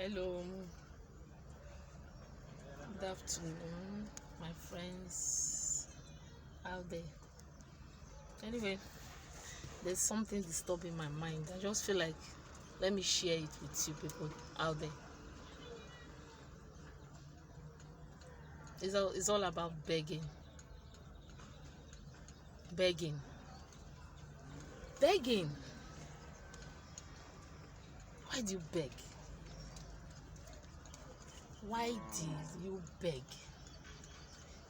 Hello, good afternoon, my friends out there. Anyway, there's something disturbing my mind. I just feel like let me share it with you people out there. It's all about begging. Begging. Begging. Why do you beg? Why do you beg?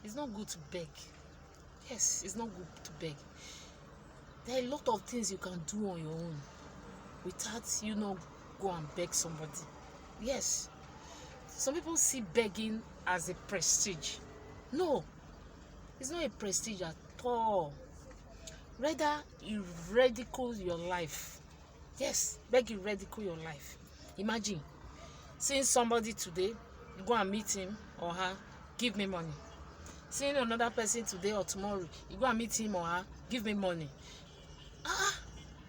It's not good to beg. Yes, it's not good to beg. There are a lot of things you can do on your own without you not go and beg somebody. Yes, some people see begging as a prestige. No, it's not a prestige at all. Rather, it ridicules your life. Yes, begging ridicule your life. Imagine seeing somebody today, you go and meet him or her, give me money. Seeing another person today or tomorrow, you go and meet him or her, give me money.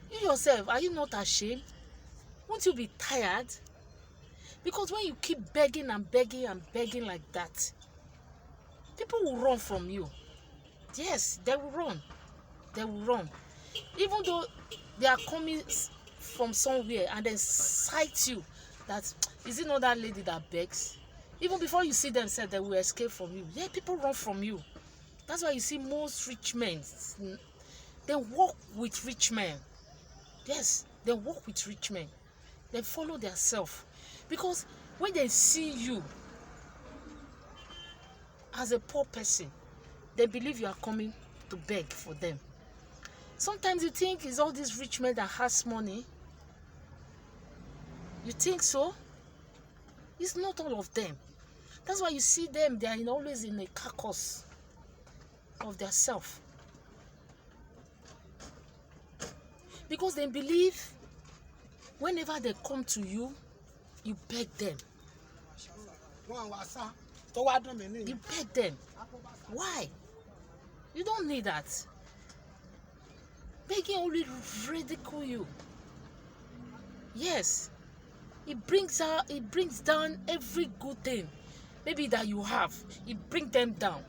You yourself, are you not ashamed? Won't you be tired? Because when you keep begging and begging and begging like that, people will run from you. Yes, they will run. They will run. Even though they are coming from somewhere and then sight you, that is it not that lady that begs? Even before you see them, said they will escape from you. Yeah, people run from you. That's why you see most rich men, they walk with rich men. Yes, they walk with rich men. They follow their self. Because when they see you as a poor person, they believe you are coming to beg for them. Sometimes you think it's all these rich men that has money. You think so? It's not all of them. That's why you see them, they are always in a carcass of their self. Because they believe whenever they come to you, you beg them. You beg them. Why? You don't need that. Begging only ridicule you. Yes. It brings down every good thing maybe that you have. It brings them down.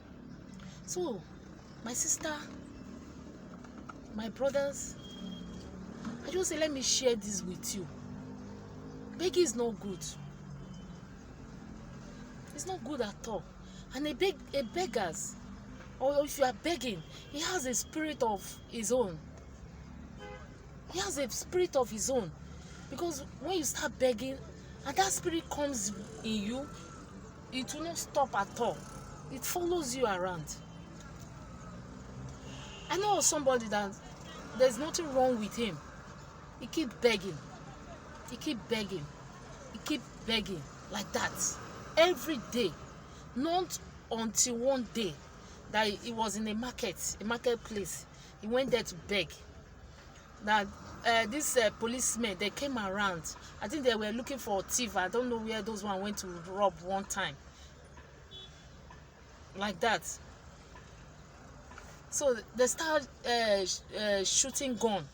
So, my sister, my brothers, I just say let me share this with you. Begging is not good. It's not good at all. And a beggars, or if you are begging, he has a spirit of his own. He has a spirit of his own. Because when you start begging and that spirit comes in you, it will not stop at all. It follows you around. I know somebody that there's nothing wrong with him. He keeps begging. He keeps begging. He keeps begging like that every day. Not until one day that he was in a marketplace. He went there to beg. That these policemen, they came around. I think they were looking for a thief. I don't know where those one went to rob one time. Like that. So they start shooting gun.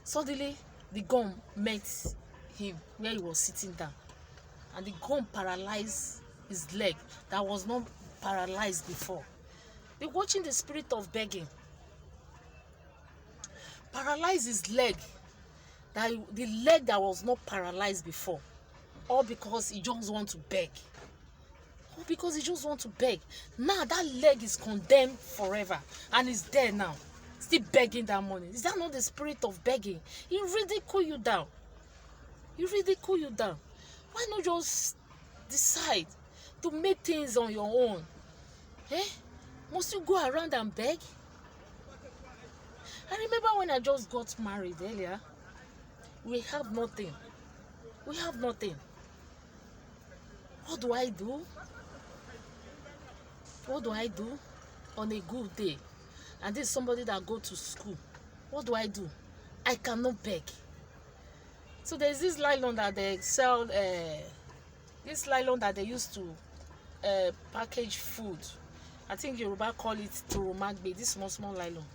Suddenly, the gun met him where he was sitting down. And the gun paralyzed his leg that was not paralyzed before. They're watching the spirit of begging. Paralyze his leg, the leg that was not paralyzed before, all because he just want to beg. All because he just want to beg. Now that leg is condemned forever and is there now, still begging that money. Is that not the spirit of begging? He ridicule you down. He ridicule you down. Why not just decide to make things on your own? Must you go around and beg? I remember when I just got married earlier, we have nothing. We have nothing. What do I do? What do I do on a good day? And this is somebody that go to school. What do? I cannot beg. So there's this nylon that they sell, this nylon that they used to package food. I think Yoruba call it toromagbe, this small nylon.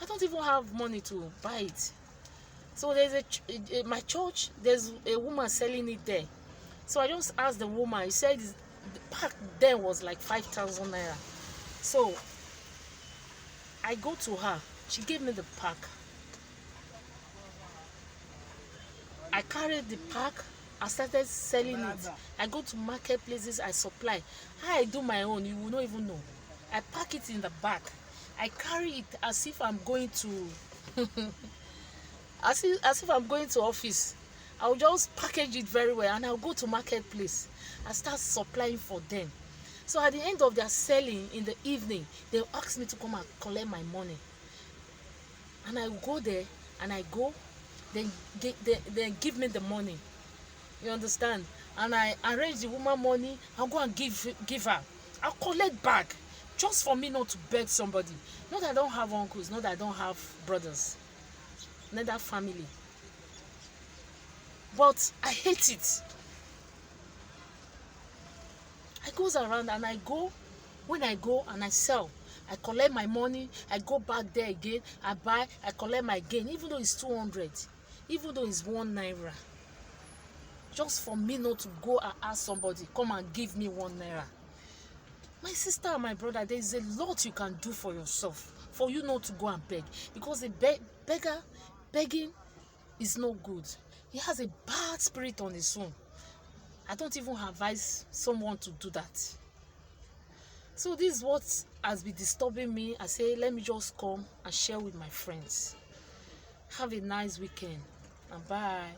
I don't even have money to buy it. So there's my church, there's a woman selling it there. So I just asked the woman. He said the pack then was like 5,000 naira. So I go to her. She gave me the pack. I carried the pack. I started selling it. I go to marketplaces. I supply. How I do my own, you will not even know. I pack it in the bag. I carry it as if I'm going to as if I'm going to office. I'll just package it very well and I'll go to marketplace. I start supplying for them. So at the end of their selling in the evening, they'll ask me to come and collect my money. And I go there and I go, then give me the money. You understand? And I arrange the woman money. I'll go and give her. I'll collect back just for me not to beg somebody. Not that I don't have uncles, not that I don't have brothers, neither family. But I hate it. I goes around and I go. When I go and I sell, I collect my money. I go back there again. I buy. I collect my gain, even though it's 200, even though it's 1 naira. Just for me not to go and ask somebody, come and give me 1 naira. My sister and my brother, there is a lot you can do for yourself, for you not to go and beg. Because a beggar, begging is not good. He has a bad spirit on his own. I don't even advise someone to do that. So this is what has been disturbing me. I say, let me just come and share with my friends. Have a nice weekend and bye.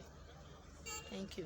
Thank you.